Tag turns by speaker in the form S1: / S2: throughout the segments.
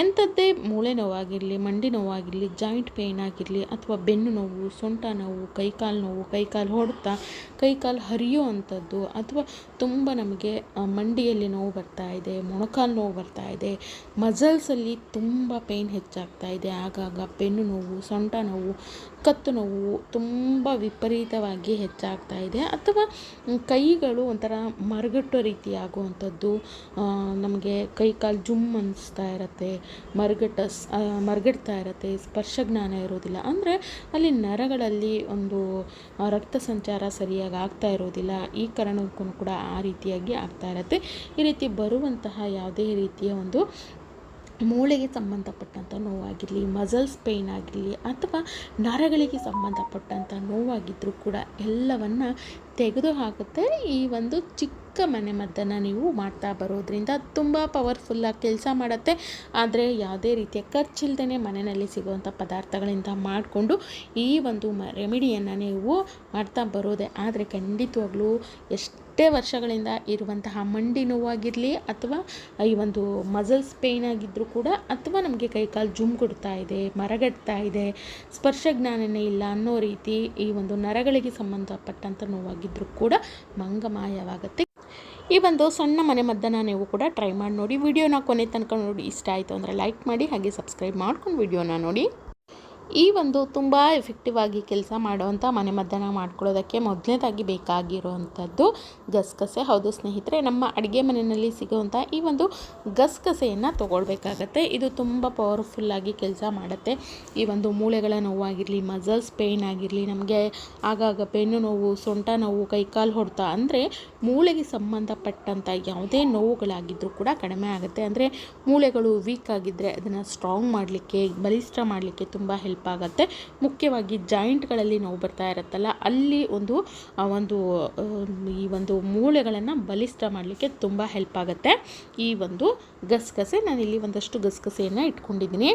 S1: ಎಂಥದ್ದೇ ಮೂಳೆ ನೋವಾಗಿರಲಿ, ಮಂಡಿ ನೋವಾಗಿರಲಿ, joint pain ಆಗಿರಲಿ ಅಥವಾ ಬೆನ್ನು ನೋವು, ಸೊಂಟ ನೋವು, ಕೈಕಾಲು ನೋವು, ಕೈಕಾಲು ಹೊಡೆತ, ಕೈಕಾಲು ಹರಿಯೋ ಅಂಥದ್ದು ಅಥವಾ ತುಂಬ ನಮಗೆ ಮಂಡಿಯಲ್ಲಿ ನೋವು ಬರ್ತಾ ಇದೆ, ಮೊಣಕಾಲು ನೋವು ಬರ್ತಾ ಇದೆ, ಮಸಲ್ಸಲ್ಲಿ ತುಂಬ ಪೇಯ್ನ್ ಹೆಚ್ಚಾಗ್ತಾ ಇದೆ, ಆಗಾಗ ಬೆನ್ನು ನೋವು, ಸೊಂಟ ನೋವು, ಕತ್ತು ನೋವು ತುಂಬ ವಿಪರೀತವಾಗಿ ಹೆಚ್ಚಾಗ್ತಾ ಇದೆ ಅಥವಾ ಕೈಗಳು ಒಂಥರ ಮರಗಟ್ಟೋ ರೀತಿ ಆಗುವಂಥದ್ದು, ನಮಗೆ ಕೈಕಾಲು ಜುಮ್ ಅನ್ನಿಸ್ತಾ ಇರುತ್ತೆ, ಮರಗಡ್ತಾ ಇರುತ್ತೆ, ಸ್ಪರ್ಶ ಜ್ಞಾನ ಇರೋದಿಲ್ಲ. ಅಂದರೆ ಅಲ್ಲಿ ನರಗಳಲ್ಲಿ ಒಂದು ರಕ್ತ ಸಂಚಾರ ಸರಿಯಾಗಿ ಆಗ್ತಾ ಇರೋದಿಲ್ಲ. ಈ ಕಾರಣಕ್ಕೂ ಕೂಡ ಆ ರೀತಿಯಾಗಿ ಆಗ್ತಾ ಇರುತ್ತೆ. ಈ ರೀತಿ ಬರುವಂತಹ ಯಾವುದೇ ರೀತಿಯ ಒಂದು ಮೂಳೆಗೆ ಸಂಬಂಧಪಟ್ಟಂಥ ನೋವಾಗಿರಲಿ, ಮಸಲ್ಸ್ ಪೇಯ್ನ್ ಆಗಿರಲಿ ಅಥವಾ ನರಗಳಿಗೆ ಸಂಬಂಧಪಟ್ಟಂಥ ನೋವಾಗಿದ್ದರೂ ಕೂಡ ಎಲ್ಲವನ್ನು ತೆಗೆದುಹಾಕುತ್ತೆ ಈ ಒಂದು ಚಿಕ್ಕ ಮನೆಮದ್ದನ್ನು ನೀವು ಮಾಡ್ತಾ ಬರೋದ್ರಿಂದ. ತುಂಬ ಪವರ್ಫುಲ್ಲಾಗಿ ಕೆಲಸ ಮಾಡುತ್ತೆ. ಆದರೆ ಯಾವುದೇ ರೀತಿಯ ಖರ್ಚಿಲ್ದೇ ಮನೆಯಲ್ಲಿ ಸಿಗುವಂಥ ಪದಾರ್ಥಗಳಿಂದ ಮಾಡಿಕೊಂಡು ಈ ಒಂದು ರೆಮಿಡಿಯನ್ನು ನೀವು ಮಾಡ್ತಾ ಬರೋದೆ ಆದರೆ ಖಂಡಿತವಾಗ್ಲೂ ಎಷ್ಟೇ ವರ್ಷಗಳಿಂದ ಇರುವಂತಹ ಮಂಡಿ ನೋವಾಗಿರಲಿ ಅಥವಾ ಈ ಒಂದು ಮಸಲ್ಸ್ ಪೇಯ್ನ್ ಆಗಿದ್ದರೂ ಕೂಡ ಅಥವಾ ನಮಗೆ ಕೈಕಾಲು ಜುಮ್ ಕೊಡ್ತಾ ಇದೆ, ಮರಗಡ್ತಾ ಇದೆ, ಸ್ಪರ್ಶ ಜ್ಞಾನನೇ ಇಲ್ಲ ಅನ್ನೋ ರೀತಿ ಈ ಒಂದು ನರಗಳಿಗೆ ಸಂಬಂಧಪಟ್ಟಂಥ ನೋವಾಗಿದ್ದರೂ ಕೂಡ ಮಂಗಮಾಯವಾಗುತ್ತೆ. ಈ ಒಂದು ಸಣ್ಣ ಮನೆಮದ್ದನ್ನು ನೀವು ಕೂಡ ಟ್ರೈ ಮಾಡಿ ನೋಡಿ. ವಿಡಿಯೋನ ಕೊನೆ ತನಕ ನೋಡಿ. ಇಷ್ಟ ಆಯಿತು ಅಂದರೆ ಲೈಕ್ ಮಾಡಿ, ಹಾಗೆ ಸಬ್ಸ್ಕ್ರೈಬ್ ಮಾಡ್ಕೊಂಡು ವಿಡಿಯೋನ ನೋಡಿ. ಈ ಒಂದು ತುಂಬ ಎಫೆಕ್ಟಿವ್ ಆಗಿ ಕೆಲಸ ಮಾಡುವಂಥ ಮನೆಮದ್ದನ್ನು ಮಾಡ್ಕೊಳ್ಳೋದಕ್ಕೆ ಮೊದಲನೇದಾಗಿ ಬೇಕಾಗಿರುವಂಥದ್ದು ಗಸಗಸೆ. ಹೌದು ಸ್ನೇಹಿತರೆ, ನಮ್ಮ ಅಡುಗೆ ಮನೆಯಲ್ಲಿ ಸಿಗುವಂಥ ಈ ಒಂದು ಗಸಗಸೆಯನ್ನು ತೊಗೊಳ್ಬೇಕಾಗತ್ತೆ. ಇದು ತುಂಬ ಪವರ್ಫುಲ್ಲಾಗಿ ಕೆಲಸ ಮಾಡುತ್ತೆ. ಈ ಒಂದು ಮೂಳೆಗಳ ನೋವಾಗಿರಲಿ, ಮಸಲ್ಸ್ ಪೇಯ್ನ್ ಆಗಿರಲಿ, ನಮಗೆ ಆಗಾಗ ಬೆನ್ನು ನೋವು, ಸೊಂಟ ನೋವು, ಕೈಕಾಲು ಹೊಡೆತ ಅಂದರೆ ಮೂಳೆಗೆ ಸಂಬಂಧಪಟ್ಟಂಥ ಯಾವುದೇ ನೋವುಗಳಾಗಿದ್ದರೂ ಕೂಡ ಕಡಿಮೆ ಆಗುತ್ತೆ. ಅಂದರೆ ಮೂಳೆಗಳು ವೀಕ್ ಆಗಿದ್ದರೆ ಅದನ್ನು ಸ್ಟ್ರಾಂಗ್ ಮಾಡಲಿಕ್ಕೆ, ಬಲಿಷ್ಠ ಮಾಡಲಿಕ್ಕೆ ತುಂಬ ಹೆಲ್ಪ್ ಆಗುತ್ತೆ. ಮುಖ್ಯವಾಗಿ ಜಾಯಿಂಟ್ಗಳಲ್ಲಿ ನೋವು ಬರ್ತಾ ಇರುತ್ತಲ್ಲ, ಅಲ್ಲಿ ಈ ಒಂದು ಮೂಳೆಗಳನ್ನು ಬಲಿಷ್ಠ ಮಾಡಲಿಕ್ಕೆ ತುಂಬ ಹೆಲ್ಪ್ ಆಗುತ್ತೆ ಈ ಒಂದು ಗಸಗಸೆ. ನಾನಿಲ್ಲಿ ಒಂದಷ್ಟು ಗಸಗಸೆಯನ್ನು ಇಟ್ಕೊಂಡಿದ್ದೀನಿ.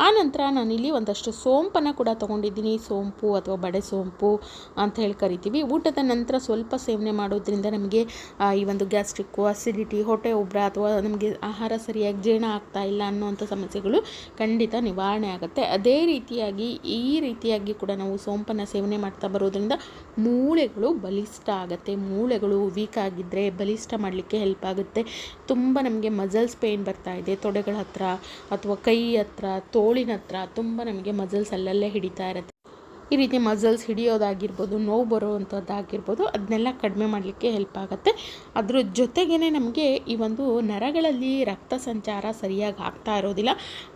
S1: ಆನಂತರ ನಾನಿಲ್ಲಿ ಒಂದಷ್ಟು ಸೋಂಪನ್ನು ಕೂಡ ತೊಗೊಂಡಿದ್ದೀನಿ. ಸೋಂಪು ಅಥವಾ ಬಡೆ ಸೋಂಪು ಅಂತ ಹೇಳಿ ಕರಿತೀವಿ. ಊಟದ ನಂತರ ಸ್ವಲ್ಪ ಸೇವನೆ ಮಾಡೋದ್ರಿಂದ ನಮಗೆ ಈ ಒಂದು ಗ್ಯಾಸ್ಟ್ರಿಕ್ಕು, ಅಸಿಡಿಟಿ, ಹೊಟ್ಟೆ ಉಬ್ಬರ ಅಥವಾ ನಮಗೆ ಆಹಾರ ಸರಿಯಾಗಿ ಜೀರ್ಣ ಆಗ್ತಾ ಇಲ್ಲ ಅನ್ನೋವಂಥ ಸಮಸ್ಯೆಗಳು ಖಂಡಿತ ನಿವಾರಣೆ ಆಗುತ್ತೆ. ಅದೇ ರೀತಿಯಾಗಿ ಕೂಡ ನಾವು ಸೋಂಪನ್ನು ಸೇವನೆ ಮಾಡ್ತಾ ಬರೋದ್ರಿಂದ ಮೂಳೆಗಳು ಬಲಿಷ್ಠ ಆಗುತ್ತೆ. ಮೂಳೆಗಳು ವೀಕ್ ಆಗಿದ್ದರೆ ಬಲಿಷ್ಠ ಮಾಡಲಿಕ್ಕೆ ಹೆಲ್ಪ್ ಆಗುತ್ತೆ. ತುಂಬ ನಮಗೆ ಮಸಲ್ಸ್ ಪೇಯ್ನ್ ಬರ್ತಾ ಇದೆ, ತೊಡೆಗಳ ಹತ್ರ ಅಥವಾ ಕೈ ಹತ್ರ, ತೋಳಿನ ಹತ್ರ ತುಂಬ ನಮಗೆ ಮಸಲ್ಸ್ ಅಲ್ಲಲ್ಲೇ ಹಿಡಿತಾ ಇರುತ್ತೆ. ಈ ರೀತಿ ಮಸಲ್ಸ್ ಹಿಡಿಯೋದಾಗಿರ್ಬೋದು, ನೋವು ಬರುವಂಥದ್ದಾಗಿರ್ಬೋದು, ಅದನ್ನೆಲ್ಲ ಕಡಿಮೆ ಮಾಡಲಿಕ್ಕೆ ಹೆಲ್ಪ್ ಆಗುತ್ತೆ. ಅದ್ರ ಜೊತೆಗೇ ನಮಗೆ ಈ ಒಂದು ನರಗಳಲ್ಲಿ ರಕ್ತ ಸಂಚಾರ ಸರಿಯಾಗಿ ಆಗ್ತಾ ಇರೋದಿಲ್ಲ,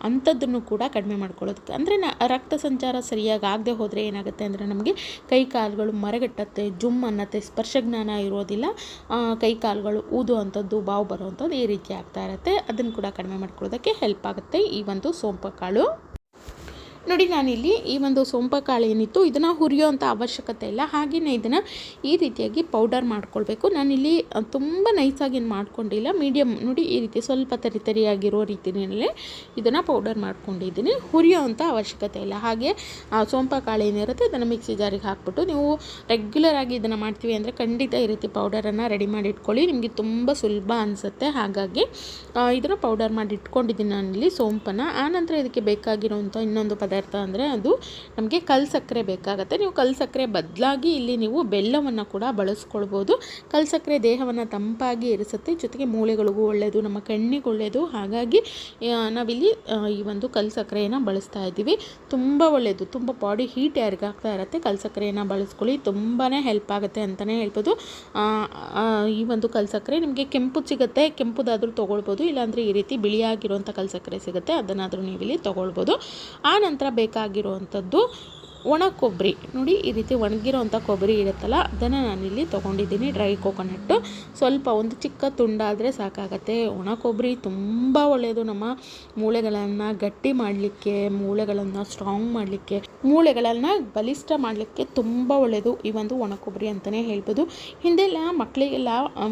S1: ಅಂಥದ್ದನ್ನು ಕೂಡ ಕಡಿಮೆ ಮಾಡ್ಕೊಳ್ಳೋದಕ್ಕೆ. ಅಂದರೆ ರಕ್ತ ಸಂಚಾರ ಸರಿಯಾಗಿ ಆಗದೆ ಹೋದರೆ ಏನಾಗುತ್ತೆ ಅಂದರೆ ನಮಗೆ ಕೈ ಕಾಲುಗಳು ಮರಗಟ್ಟತ್ತೆ, ಜುಮ್ ಅನ್ನತ್ತೆ, ಸ್ಪರ್ಶ ಜ್ಞಾನ ಇರೋದಿಲ್ಲ, ಕೈ ಕಾಲುಗಳು ಊದು ಅಂಥದ್ದು, ಬಾವು ಬರುವಂಥದ್ದು ಈ ರೀತಿ ಆಗ್ತಾ ಇರುತ್ತೆ. ಅದನ್ನು ಕೂಡ ಕಡಿಮೆ ಮಾಡ್ಕೊಳ್ಳೋದಕ್ಕೆ ಹೆಲ್ಪ್ ಆಗುತ್ತೆ ಈ ಒಂದು ಸೋಂಪು ಕಾಳು. ನೋಡಿ, ನಾನಿಲ್ಲಿ ಈ ಒಂದು ಸೋಂಪು ಕಾಳು ಏನಿತ್ತು ಇದನ್ನು ಹುರಿಯೋವಂಥ ಅವಶ್ಯಕತೆ ಇಲ್ಲ. ಹಾಗೆಯೇ ಇದನ್ನು ಈ ರೀತಿಯಾಗಿ ಪೌಡರ್ ಮಾಡ್ಕೊಳ್ಬೇಕು. ನಾನಿಲ್ಲಿ ತುಂಬ ನೈಸಾಗಿ ಏನು ಮಾಡ್ಕೊಂಡಿಲ್ಲ, ಮೀಡಿಯಮ್ ನೋಡಿ ಈ ರೀತಿ ಸ್ವಲ್ಪ ತರಿಯಾಗಿರೋ ರೀತಿಯಲ್ಲೇ ಇದನ್ನು ಪೌಡರ್ ಮಾಡ್ಕೊಂಡಿದ್ದೀನಿ. ಹುರಿಯೋವಂಥ ಅವಶ್ಯಕತೆ ಇಲ್ಲ. ಹಾಗೆ ಸೋಂಪು ಕಾಳು ಏನಿರುತ್ತೆ ಇದನ್ನು ಮಿಕ್ಸಿ ಜಾರಿಗೆ ಹಾಕ್ಬಿಟ್ಟು ನೀವು ರೆಗ್ಯುಲರಾಗಿ ಇದನ್ನು ಮಾಡ್ತೀವಿ ಅಂದರೆ ಖಂಡಿತ ಈ ರೀತಿ ಪೌಡರನ್ನು ರೆಡಿ ಮಾಡಿ ಇಟ್ಕೊಳ್ಳಿ. ನಿಮಗೆ ತುಂಬ ಸುಲಭ ಅನಿಸುತ್ತೆ. ಹಾಗಾಗಿ ಇದನ್ನು ಪೌಡರ್ ಮಾಡಿ ಇಟ್ಕೊಂಡಿದ್ದೀನಿ ನಾನಿಲ್ಲಿ ಸೋಂಪನ್ನು. ಆನಂತರ ಇದಕ್ಕೆ ಬೇಕಾಗಿರೋವಂಥ ಇನ್ನೊಂದು ಪದಾರ್ಥ ಅಂದರೆ ಅದು ನಮಗೆ ಕಲ್ಲು ಸಕ್ಕರೆ ಬೇಕಾಗುತ್ತೆ. ನೀವು ಕಲ್ಲು ಸಕ್ಕರೆ ಬದಲಾಗಿ ಇಲ್ಲಿ ನೀವು ಬೆಲ್ಲವನ್ನು ಕೂಡ ಬಳಸ್ಕೊಳ್ಬೋದು. ಕಲ್ಲು ಸಕ್ಕರೆ ದೇಹವನ್ನು ತಂಪಾಗಿ ಇರಿಸುತ್ತೆ, ಜೊತೆಗೆ ಮೂಳೆಗಳಿಗೂ ಒಳ್ಳೆಯದು, ನಮ್ಮ ಕಣ್ಣಿಗೆ ಒಳ್ಳೆಯದು. ಹಾಗಾಗಿ ನಾವಿಲ್ಲಿ ಈ ಒಂದು ಕಲ್ಲು ಸಕ್ಕರೆಯನ್ನು ಬಳಸ್ತಾ ಇದ್ದೀವಿ. ತುಂಬ ಒಳ್ಳೆಯದು, ತುಂಬ ಬಾಡಿ ಹೀಟ್ ಯಾರಿಗಾಗ್ತಾ ಇರುತ್ತೆ ಕಲ್ಲು ಸಕ್ಕರೆಯನ್ನು ಬಳಸ್ಕೊಳ್ಳಿ, ತುಂಬಾ ಹೆಲ್ಪ್ ಆಗುತ್ತೆ ಅಂತಲೇ ಹೇಳ್ಬೋದು. ಈ ಒಂದು ಕಲ್ಲು ಸಕ್ಕರೆ ನಿಮಗೆ ಕೆಂಪು ಸಿಗುತ್ತೆ, ಕೆಂಪುದಾದರೂ ತೊಗೊಳ್ಬೋದು, ಇಲ್ಲಾಂದರೆ ಈ ರೀತಿ ಬಿಳಿಯಾಗಿರುವಂಥ ಕಲ್ಲು ಸಕ್ಕರೆ ಸಿಗುತ್ತೆ, ಅದನ್ನಾದರೂ ನೀವು ಇಲ್ಲಿ ತೊಗೊಳ್ಬೋದು. ಆನಂತರ ಬೇಕಾಗಿರುವಂಥದ್ದು ಒಣ ಕೊಬ್ಬರಿ. ನೋಡಿ ಈ ರೀತಿ ಒಣಗಿರೋವಂಥ ಕೊಬ್ಬರಿ ಇರುತ್ತಲ್ಲ ಅದನ್ನು ನಾನಿಲ್ಲಿ ತೊಗೊಂಡಿದ್ದೀನಿ. ಡ್ರೈ ಕೋಕೋನಟ್ಟು ಸ್ವಲ್ಪ ಒಂದು ಚಿಕ್ಕ ತುಂಡಾದರೆ ಸಾಕಾಗತ್ತೆ. ಒಣ ಕೊಬ್ಬರಿ ತುಂಬ ಒಳ್ಳೆಯದು ನಮ್ಮ ಮೂಳೆಗಳನ್ನು ಗಟ್ಟಿ ಮಾಡಲಿಕ್ಕೆ, ಮೂಳೆಗಳನ್ನು ಸ್ಟ್ರಾಂಗ್ ಮಾಡಲಿಕ್ಕೆ, ಮೂಳೆಗಳನ್ನು ಬಲಿಷ್ಠ ಮಾಡಲಿಕ್ಕೆ ತುಂಬ ಒಳ್ಳೆಯದು ಈ ಒಂದು ಒಣ ಕೊಬ್ಬರಿ ಅಂತಲೇ ಹೇಳ್ಬೋದು. ಹಿಂದೆಲ್ಲ ಮಕ್ಕಳಿಗೆಲ್ಲ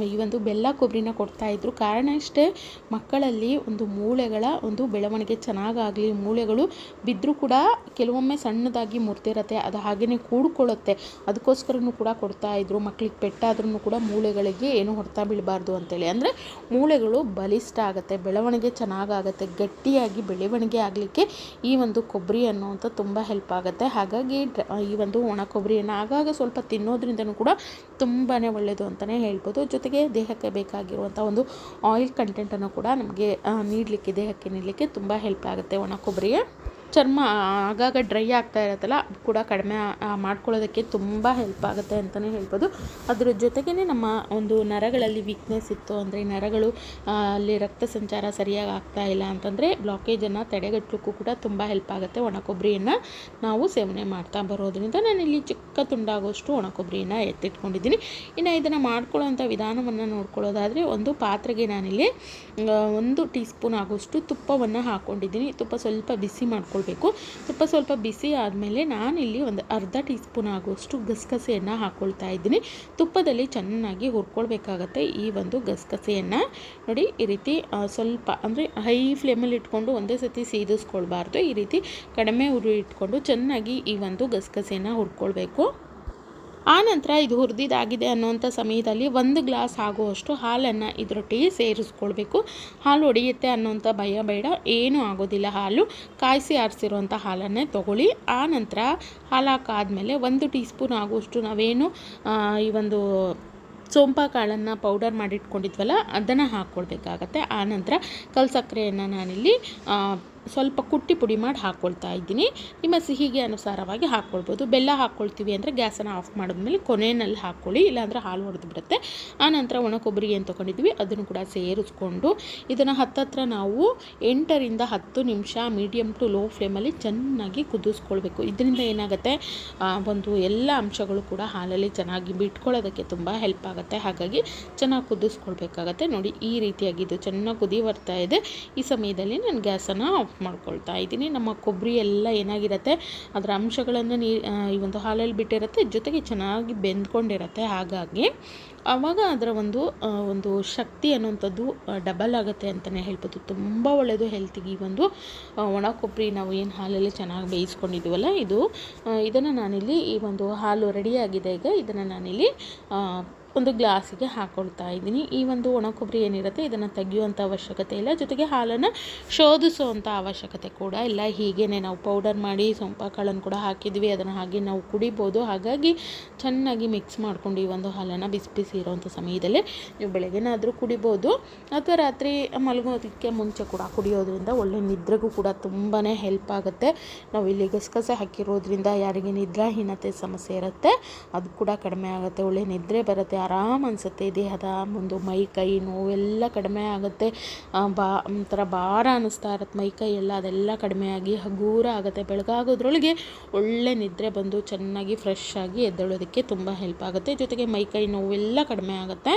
S1: ಈ ಒಂದು ಬೆಲ್ಲ ಕೊಬ್ಬರಿನ ಕೊಡ್ತಾಯಿದ್ರು. ಕಾರಣ ಇಷ್ಟೇ, ಮಕ್ಕಳಲ್ಲಿ ಒಂದು ಮೂಳೆಗಳ ಒಂದು ಬೆಳವಣಿಗೆ ಚೆನ್ನಾಗಾಗಲಿ, ಮೂಳೆಗಳು ಬಿದ್ದರೂ ಕೂಡ ಕೆಲವೊಮ್ಮೆ ಸಣ್ಣದಾಗಿ ಗೊತ್ತಿರುತ್ತೆ, ಅದು ಹಾಗೆಯೇ ಕೂಡ್ಕೊಳ್ಳುತ್ತೆ. ಅದಕ್ಕೋಸ್ಕರನೂ ಕೂಡ ಕೊಡ್ತಾಯಿದ್ರು. ಮಕ್ಕಳಿಗೆ ಪೆಟ್ಟಾದ್ರೂ ಕೂಡ ಮೂಳೆಗಳಿಗೆ ಏನು ಹೊಡೆತ ಬೀಳಬಾರ್ದು ಅಂತೇಳಿ. ಅಂದರೆ ಮೂಳೆಗಳು ಬಲಿಷ್ಠ ಆಗುತ್ತೆ, ಬೆಳವಣಿಗೆ ಚೆನ್ನಾಗಾಗುತ್ತೆ, ಗಟ್ಟಿಯಾಗಿ ಬೆಳವಣಿಗೆ ಆಗಲಿಕ್ಕೆ ಈ ಒಂದು ಕೊಬ್ಬರಿ ಅನ್ನುವಂಥ ತುಂಬ ಹೆಲ್ಪ್ ಆಗುತ್ತೆ. ಹಾಗಾಗಿ ಈ ಒಂದು ಒಣ ಕೊಬ್ಬರಿಯನ್ನು ಆಗಾಗ ಸ್ವಲ್ಪ ತಿನ್ನೋದ್ರಿಂದನೂ ಕೂಡ ತುಂಬಾ ಒಳ್ಳೆಯದು ಅಂತಲೇ ಹೇಳ್ಬೋದು. ಜೊತೆಗೆ ದೇಹಕ್ಕೆ ಬೇಕಾಗಿರುವಂಥ ಒಂದು ಆಯಿಲ್ ಕಂಟೆಂಟನ್ನು ಕೂಡ ನಮಗೆ ನೀಡಲಿಕ್ಕೆ, ದೇಹಕ್ಕೆ ನೀಡಲಿಕ್ಕೆ ತುಂಬ ಹೆಲ್ಪ್ ಆಗುತ್ತೆ ಒಣ ಕೊಬ್ಬರಿಗೆ. ಚರ್ಮ ಆಗಾಗ ಡ್ರೈ ಆಗ್ತಾ ಇರುತ್ತಲ್ಲ, ಅದು ಕೂಡ ಕಡಿಮೆ ಮಾಡ್ಕೊಳ್ಳೋದಕ್ಕೆ ತುಂಬ ಹೆಲ್ಪ್ ಆಗುತ್ತೆ ಅಂತಲೇ ಹೇಳ್ಬೋದು. ಅದ್ರ ಜೊತೆಗೇ ನಮ್ಮ ಒಂದು ನರಗಳಲ್ಲಿ ವೀಕ್ನೆಸ್ ಇತ್ತು ಅಂದರೆ, ನರಗಳು ಅಲ್ಲಿ ರಕ್ತ ಸಂಚಾರ ಸರಿಯಾಗಿ ಆಗ್ತಾ ಇಲ್ಲ ಅಂತಂದರೆ ಬ್ಲಾಕೇಜನ್ನು ತಡೆಗಟ್ಟಲಿಕ್ಕೂ ಕೂಡ ತುಂಬ ಹೆಲ್ಪ್ ಆಗುತ್ತೆ ಒಣ ಕೊಬ್ಬರಿಯನ್ನು ನಾವು ಸೇವನೆ ಮಾಡ್ತಾ ಬರೋದ್ರಿಂದ. ನಾನಿಲ್ಲಿ ಚಿಕ್ಕ ತುಂಡಾಗೋಷ್ಟು ಒಣ ಕೊಬ್ಬರಿಯನ್ನು ಎತ್ತಿಟ್ಕೊಂಡಿದ್ದೀನಿ. ಇನ್ನು ಇದನ್ನು ಮಾಡ್ಕೊಳ್ಳೋವಂಥ ವಿಧಾನವನ್ನು ನೋಡ್ಕೊಳ್ಳೋದಾದರೆ, ಒಂದು ಪಾತ್ರೆಗೆ ನಾನಿಲ್ಲಿ 1 ಟೀ ಸ್ಪೂನ್ ಆಗೋಷ್ಟು ತುಪ್ಪವನ್ನು ಹಾಕ್ಕೊಂಡಿದ್ದೀನಿ. ತುಪ್ಪ ಸ್ವಲ್ಪ ಬಿಸಿ ಮಾಡ್ಕೊಳ್ಬೇಕು. ತುಪ್ಪ ಸ್ವಲ್ಪ ಬಿಸಿ ಆದಮೇಲೆ ನಾನಿಲ್ಲಿ ಒಂದು ಅರ್ಧ ಟೀ ಸ್ಪೂನ್ ಆಗುವಷ್ಟು ಗಸಗಸೆಯನ್ನು ಹಾಕ್ಕೊಳ್ತಾ ಇದ್ದೀನಿ. ತುಪ್ಪದಲ್ಲಿ ಚೆನ್ನಾಗಿ ಹುರ್ಕೊಳ್ಬೇಕಾಗತ್ತೆ ಈ ಒಂದು ಗಸಗಸೆಯನ್ನು. ನೋಡಿ, ಈ ರೀತಿ ಸ್ವಲ್ಪ ಅಂದರೆ ಹೈ ಫ್ಲೇಮಲ್ಲಿ ಇಟ್ಕೊಂಡು ಒಂದೇ ಸತಿ ಸೀದಿಸ್ಕೊಳ್ಬಾರ್ದು. ಈ ರೀತಿ ಕಡಿಮೆ ಉರಿ ಇಟ್ಕೊಂಡು ಚೆನ್ನಾಗಿ ಈ ಒಂದು ಗಸಗಸೆಯನ್ನು ಹುರ್ಕೊಳ್ಬೇಕು. ಆನಂತರ ಇದು ಹುರಿದಿದ್ದಾಗಿದೆ ಅನ್ನೋಂಥ ಸಮಯದಲ್ಲಿ 1 ಗ್ಲಾಸ್ ಆಗುವಷ್ಟು ಹಾಲನ್ನು ಇದರೊಟ್ಟಿಗೆ ಸೇರಿಸ್ಕೊಳ್ಬೇಕು. ಹಾಲು ಒಡೆಯುತ್ತೆ ಅನ್ನೋಂಥ ಭಯ ಬೇಡ, ಏನೂ ಆಗೋದಿಲ್ಲ. ಹಾಲು ಕಾಯಿಸಿ ಆರಿಸಿರುವಂಥ ಹಾಲನ್ನೇ ತೊಗೊಳ್ಳಿ. ಆನಂತರ ಹಾಲು ಹಾಕಾದ್ಮೇಲೆ 1 ಟೀ ಸ್ಪೂನ್ ಆಗುವಷ್ಟು ನಾವೇನು ಈ ಒಂದು ಸೋಂಪಾ ಕಾಳನ್ನು ಪೌಡರ್ ಮಾಡಿಟ್ಕೊಂಡಿದ್ವಲ್ಲ, ಅದನ್ನು ಹಾಕ್ಕೊಳ್ಬೇಕಾಗತ್ತೆ. ಆನಂತರ ಕಲ್ಲು ಸಕ್ಕರೆಯನ್ನು ನಾನಿಲ್ಲಿ ಸ್ವಲ್ಪ ಕುಟ್ಟಿ ಪುಡಿ ಮಾಡಿ ಹಾಕ್ಕೊಳ್ತಾ ಇದ್ದೀನಿ. ನಿಮ್ಮ ಸಿಹಿಗೆ ಅನುಸಾರವಾಗಿ ಹಾಕ್ಕೊಳ್ಬೋದು. ಬೆಲ್ಲ ಹಾಕ್ಕೊಳ್ತೀವಿ ಅಂದರೆ ಗ್ಯಾಸನ್ನು ಆಫ್ ಮಾಡಿದ್ಮೇಲೆ ಕೊನೆಯಲ್ಲಿ ಹಾಕ್ಕೊಳ್ಳಿ, ಇಲ್ಲಾಂದರೆ ಹಾಲು ಹೊಡೆದು ಬಿಡುತ್ತೆ. ಆನಂತರ ಒಣ ಕೊಬ್ಬರಿ ಏನು ತೊಗೊಂಡಿದ್ವಿ ಅದನ್ನು ಕೂಡ ಸೇರಿಸ್ಕೊಂಡು ಇದನ್ನು ಹತ್ತತ್ರ ನಾವು 8 ರಿಂದ 10 ನಿಮಿಷ ಮೀಡಿಯಮ್ ಟು ಲೋ ಫ್ಲೇಮಲ್ಲಿ ಚೆನ್ನಾಗಿ ಕುದಿಸ್ಕೊಳ್ಬೇಕು. ಇದರಿಂದ ಏನಾಗುತ್ತೆ, ಒಂದು ಎಲ್ಲ ಅಂಶಗಳು ಕೂಡ ಹಾಲಲ್ಲಿ ಚೆನ್ನಾಗಿ ಬಿಟ್ಕೊಳ್ಳೋದಕ್ಕೆ ತುಂಬ ಹೆಲ್ಪ್ ಆಗುತ್ತೆ. ಹಾಗಾಗಿ ಚೆನ್ನಾಗಿ ಕುದಿಸ್ಕೊಳ್ಬೇಕಾಗತ್ತೆ. ನೋಡಿ, ಈ ರೀತಿಯಾಗಿ ಇದು ಚೆನ್ನಾಗಿ ಕುದಿ ಬರ್ತಾ ಇದೆ. ಈ ಸಮಯದಲ್ಲಿ ನಾನು ಗ್ಯಾಸನ್ನು ಆಫ್ ಮಾಡ್ಕೊಳ್ತಾ ಇದ್ದೀನಿ. ನಮ್ಮ ಕೊಬ್ಬರಿ ಎಲ್ಲ ಏನಾಗಿರುತ್ತೆ, ಅದರ ಅಂಶಗಳನ್ನು ಈ ಒಂದು ಹಾಲಲ್ಲಿ ಬಿಟ್ಟಿರುತ್ತೆ, ಜೊತೆಗೆ ಚೆನ್ನಾಗಿ ಬೆಂದ್ಕೊಂಡಿರುತ್ತೆ. ಹಾಗಾಗಿ ಆವಾಗ ಅದರ ಒಂದು ಶಕ್ತಿ ಅನ್ನುವಂಥದ್ದು ಡಬಲ್ ಆಗುತ್ತೆ ಅಂತಲೇ ಹೇಳ್ಬೋದು. ತುಂಬ ಒಳ್ಳೆಯದು ಹೆಲ್ತಿಗೆ ಈ ಒಂದು ಒಣ ಕೊಬ್ಬರಿ ನಾವು ಏನು ಹಾಲಲ್ಲಿ ಚೆನ್ನಾಗಿ ಬೇಯಿಸ್ಕೊಂಡಿದ್ದೀವಲ್ಲ ಇದನ್ನು ನಾನಿಲ್ಲಿ ಈ ಒಂದು ಹಾಲು ರೆಡಿಯಾಗಿದೆ. ಈಗ ಇದನ್ನು ನಾನಿಲ್ಲಿ ಒಂದು ಗ್ಲಾಸಿಗೆ ಹಾಕ್ಕೊಳ್ತಾ ಇದ್ದೀನಿ. ಈ ಒಂದು ಒಣ ಕೊಬ್ಬರಿ ಏನಿರುತ್ತೆ ಇದನ್ನು ತೆಗೆಯುವಂಥ ಅವಶ್ಯಕತೆ ಇಲ್ಲ, ಜೊತೆಗೆ ಹಾಲನ್ನು ಶೋಧಿಸುವಂಥ ಅವಶ್ಯಕತೆ ಕೂಡ ಇಲ್ಲ. ಹೀಗೇ ನಾವು ಪೌಡರ್ ಮಾಡಿ ಸೊಂಪಾ ಕಾಳನ್ನು ಕೂಡ ಹಾಕಿದ್ವಿ, ಅದನ್ನು ಹಾಗೆ ನಾವು ಕುಡಿಬೋದು. ಹಾಗಾಗಿ ಚೆನ್ನಾಗಿ ಮಿಕ್ಸ್ ಮಾಡ್ಕೊಂಡು ಈ ಒಂದು ಹಾಲನ್ನು ಬಿಸಿ ಬಿಸಿ ಇರೋವಂಥ ಸಮಯದಲ್ಲೇ ನೀವು ಬೆಳಗ್ಗೆನಾದರೂ ಕುಡಿಬೋದು, ಅಥವಾ ರಾತ್ರಿ ಮಲಗೋದಕ್ಕೆ ಮುಂಚೆ ಕೂಡ ಕುಡಿಯೋದ್ರಿಂದ ಒಳ್ಳೆ ನಿದ್ರೆಗೂ ಕೂಡ ತುಂಬಾ ಹೆಲ್ಪ್ ಆಗುತ್ತೆ. ನಾವು ಇಲ್ಲಿ ಗಸಗಸೆ ಹಾಕಿರೋದ್ರಿಂದ ಯಾರಿಗೆ ನಿದ್ರಾಹೀನತೆ ಸಮಸ್ಯೆ ಇರುತ್ತೆ ಅದು ಕೂಡ ಕಡಿಮೆ ಆಗುತ್ತೆ, ಒಳ್ಳೆ ನಿದ್ರೆ ಬರುತ್ತೆ, ಆರಾಮ್ ಅನಿಸುತ್ತೆ. ದೇಹದ ಒಂದು ಮೈ ಕೈ ನೋವೆಲ್ಲ ಕಡಿಮೆ ಆಗುತ್ತೆ. ಒಂಥರ ಭಾರ ಅನ್ನಿಸ್ತಾ ಇರುತ್ತೆ ಮೈ ಕೈ ಎಲ್ಲ, ಅದೆಲ್ಲ ಕಡಿಮೆ ಆಗಿ ಹಗೂರ ಆಗುತ್ತೆ. ಬೆಳಗಾಗೋದ್ರೊಳಗೆ ಒಳ್ಳೆ ನಿದ್ರೆ ಬಂದು ಚೆನ್ನಾಗಿ ಫ್ರೆಶ್ ಆಗಿ ಎದ್ದೇಳೋದಕ್ಕೆ ತುಂಬ ಹೆಲ್ಪ್ ಆಗುತ್ತೆ. ಜೊತೆಗೆ ಮೈ ಕೈ ನೋವೆಲ್ಲ ಕಡಿಮೆ ಆಗುತ್ತೆ.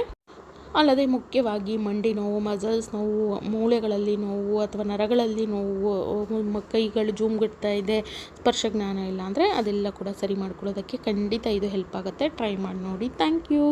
S1: ಅಲ್ಲದೆ ಮುಖ್ಯವಾಗಿ ಮಂಡಿ ನೋವು, ಮಸಲ್ಸ್ ನೋವು, ಮೂಳೆಗಳಲ್ಲಿ ನೋವು ಅಥವಾ ನರಗಳಲ್ಲಿ ನೋವು, ಕೈಗಳು ಜೂಮ್ಗಿಡ್ತಾ ಇದೆ, ಸ್ಪರ್ಶ ಜ್ಞಾನ ಇಲ್ಲ ಅಂದರೆ ಅದೆಲ್ಲ ಕೂಡ ಸರಿ ಮಾಡ್ಕೊಳ್ಳೋದಕ್ಕೆ ಖಂಡಿತ ಇದು ಹೆಲ್ಪ್ ಆಗುತ್ತೆ. ಟ್ರೈ ಮಾಡಿ ನೋಡಿ. Thank you.